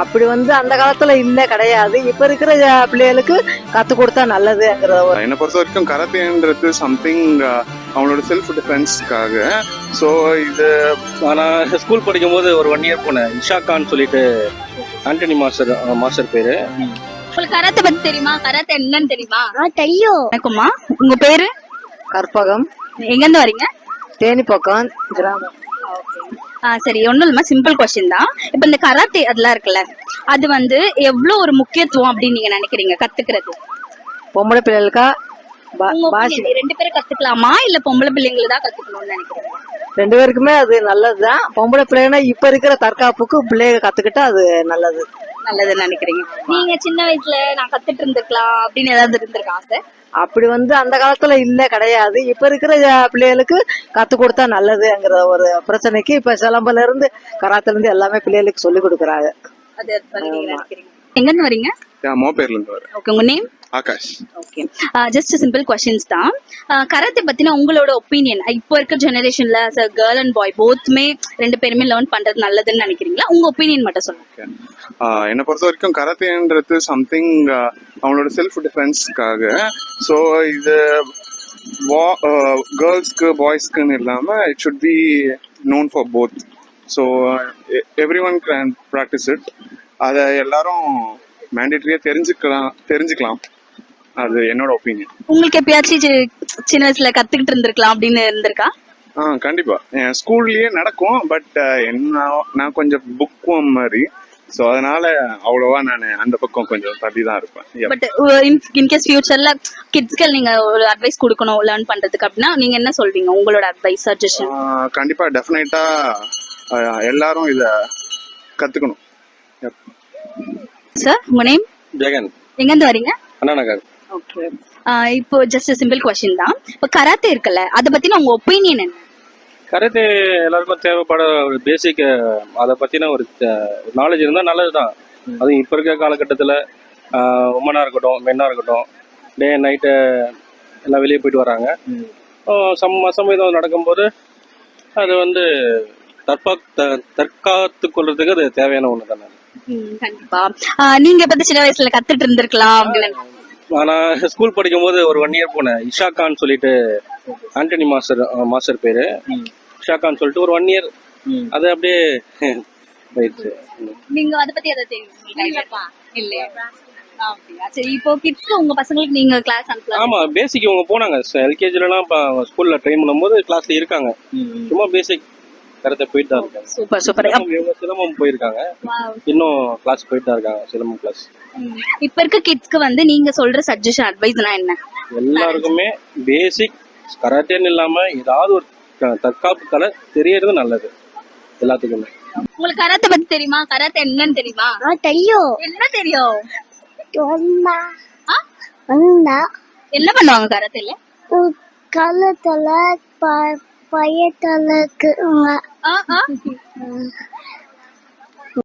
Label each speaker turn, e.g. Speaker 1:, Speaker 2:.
Speaker 1: அப்படி அந்த காலத்துல இல்ல கிடையாது. இப்ப இருக்கிற பிள்ளைகளுக்கு கத்து கொடுத்தா நல்லதுங்கிற ஒரு
Speaker 2: என்னை பொறுத்த வரைக்கும் கராத்தேன்றது சம்திங் அவங்களோட செல்ஃப் டிஃபென்ஸ்க்காக. ஸோ இது
Speaker 3: நான் ஸ்கூல் படிக்கும் போது ஒரு 1 இயர் போனேன். இஷா கான் சொல்லிட்டு ஆண்டனி மாஸ்டர் பேரு.
Speaker 4: உங்களுக்கு கராத்தே பத்தி தெரியுமா? கராத்தே என்னன்னு தெரியுமா?
Speaker 5: தெரியும்.
Speaker 4: வணக்கம்மா, உங்க பேரு?
Speaker 1: கற்பகம்,
Speaker 4: எங்க இருந்து வரீங்க?
Speaker 1: தேனி பக்கம் கிராமம்.
Speaker 4: சரி, ஒண்ணும் இல்லமா, சிம்பிள் கொஸ்டின் தான். இப்ப இந்த கராத்தே அதெல்லாம் இருக்குல்ல, அது எவ்வளவு ஒரு முக்கியத்துவம் அப்படின்னு நீங்க நினைக்கிறீங்க கத்துக்கிறது?
Speaker 1: பொம்பளை பிள்ளைகளுக்கா
Speaker 4: உங்க opinion, 2 பேரும் கத்துக்கலாமா இல்ல பொம்பளை பிள்ளைங்களை தான் கத்துக்கணும்னு நினைக்கிறீங்க?
Speaker 1: 2 பேருக்குமே அது நல்லதுதான். பொம்பளை பிள்ளைங்கன்னா இப்ப இருக்கிற தற்காப்புக்கு பிள்ளைங்க கத்துக்கிட்டா அது நல்லது.
Speaker 4: நல்லதுன்னு நினைக்கிறீங்க? நீங்க சின்ன வயசுல நான் கத்துட்டு இருந்திருக்கலாம் அப்படின்னு ஏதாவது இருந்திருக்கா ஆசை?
Speaker 1: அப்படி அந்த காலத்துல இல்ல கிடையாது. இப்ப இருக்கிற பிள்ளைகளுக்கு கத்து கொடுத்தா நல்லதுங்கிற ஒரு பிரச்சனைக்கு இப்ப சிலம்பல இருந்து கராத்துல இருந்து எல்லாமே பிள்ளைகளுக்கு சொல்லி கொடுக்கறாங்க.
Speaker 4: அது நீங்க நினைக்கிறீங்க? எங்க இருந்து வரீங்க?
Speaker 2: மோப்பேர்ல இருந்து வரேன்.
Speaker 4: ஓகே, உங்க name?
Speaker 2: Akash.
Speaker 4: Okay, just simple questions தான். கராத்தே பத்தின உங்களோட ஒப்பீனியன், இப்போ இருக்க ஜெனரேஷன்ல கேர்ள் அண்ட் பாய் போத்துமே 2 பேருமே லேர்ன் பண்றது நல்லதுன்னு நினைக்கிறீங்களா? உங்க ஒப்பீனியன் மட்டும் சொல்லுங்க.
Speaker 2: என்னை பொறுத்த வரைக்கும் கராத்தேன்றது சம்திங் அவங்களோட செல்ஃப் டிஃபென்ஸ்க்காக. ஸோ இது கேர்ள்ஸ்க்கு பாய்ஸ்க்குன்னு இல்லாமல் it should be known for both. So every one can practice it. அதை எல்லாரும் மேண்டேட்டரியாக தெரிஞ்சுக்கலாம். அது என்னோட ஒப்பீனியன்.
Speaker 4: உங்களுக்கு எப்பயாச்சும் சின்ன வயசுல கத்துக்கிட்டு இருந்திருக்கலாம் அப்படின்னு இருந்திருக்கா?
Speaker 2: கண்டிப்பா என் ஸ்கூல்லயே நடக்கும். பட் நான் கொஞ்சம் புக் மாதிரி. ஸோ அதனால அவ்வளவா நான் அந்த பக்கம் கொஞ்சம் தள்ளி தான் இருப்பேன்.
Speaker 4: பட் இன்கேஸ் ஃபியூச்சர்ல கிட்ஸ்க்கு நீங்க ஒரு அட்வைஸ் கொடுக்கணும் லேர்ன் பண்றதுக்கு அப்படின்னா நீங்க என்ன சொல்வீங்க? உங்களோட அட்வைஸ் சஜஷன்?
Speaker 2: கண்டிப்பா டெஃபினட்டா எல்லாரும் இத கத்துக்கணும்.
Speaker 4: சார், உங்க நேம்?
Speaker 3: ஜெகன்.
Speaker 4: எங்க இருந்து வரீங்க?
Speaker 3: அண்ணா நகர்.
Speaker 4: ஓகே, இப்போ ஜஸ்ட் சிம்பிள் கொஸ்டின் தான். இப்போ கராத்தே இருக்குல்ல, அதை பத்தின உங்க ஒப்பீனியன் என்ன?
Speaker 3: கராத்தே எல்லாருக்கும் தேவைப்பட ஒரு பேசிக், அதை பத்தின ஒரு நாலேஜ் இருந்தா நல்லதுதான். அதுவும் இப்ப இருக்க காலகட்டத்துல உமனா இருக்கட்டும், மென்னா இருக்கட்டும், டே நைட்டு எல்லாம் வெளியே போயிட்டு வராங்க. அசம்பாவிதம் நடக்கும்போது அது தற்காத்து கொள்றதுக்கு அது தேவையான ஒண்ணு தானே.
Speaker 4: கண்டிப்பா. நீங்க பத்தி சின்ன வயசுல கத்துட்டு இருந்திருக்கலாம் அப்படின்னு.
Speaker 3: நான் ஸ்கூல் படிக்கும் போது ஒரு 1 இயர் போனேன். இஷா கான் சொல்லிட்டு ஆண்டனி மாஸ்டர் பேரு. இஷா கான் சொல்லிட்டு ஒரு 1 இயர் அது அப்படியே போயிடுச்சு.
Speaker 4: நீங்க அதை பத்தி எதை தெரியும் இல்லையா? சரி, இப்போ கிட்ஸ்க்கு உங்க பசங்களுக்கு நீங்க கிளாஸ் அனுப்பலாம்.
Speaker 3: ஆமா, பேசிக் இவங்க போனாங்க. எல்கேஜிலாம் ஸ்கூல்ல ட்ரெயின் பண்ணும்போது கிளாஸ்ல இருக்காங்க. சும்மா பேசிக் கராத்தே போயிட்டு தான் இருக்காங்க.
Speaker 4: Super super.
Speaker 3: இவங்க சிலம்பம் போயிருக்காங்க, இன்னும் கிளாஸ் போயிட்டு தான் இருக்காங்க, சிலம்பம் கிளாஸ்.
Speaker 4: இப்ப இருக்க கிட்ஸ்க்கு நீங்க சொல்ற சஜஷன் அட்வைஸ்னா என்ன?
Speaker 3: எல்லாருக்குமே பேசிக் கராத்தேன்னு இல்லாம ஏதாவது ஒரு தற்காப்பு கலை தெரியறது நல்லது எல்லாத்துக்குமே.
Speaker 4: உங்களுக்கு கராத்தே பத்தி தெரியுமா? கராத்தே என்னன்னு தெரியுமா?
Speaker 5: தெரியும்.
Speaker 4: என்ன தெரியும்? என்ன பண்ணுவாங்க கராத்தேல?
Speaker 5: காலத்துல பயத்தலுக்கு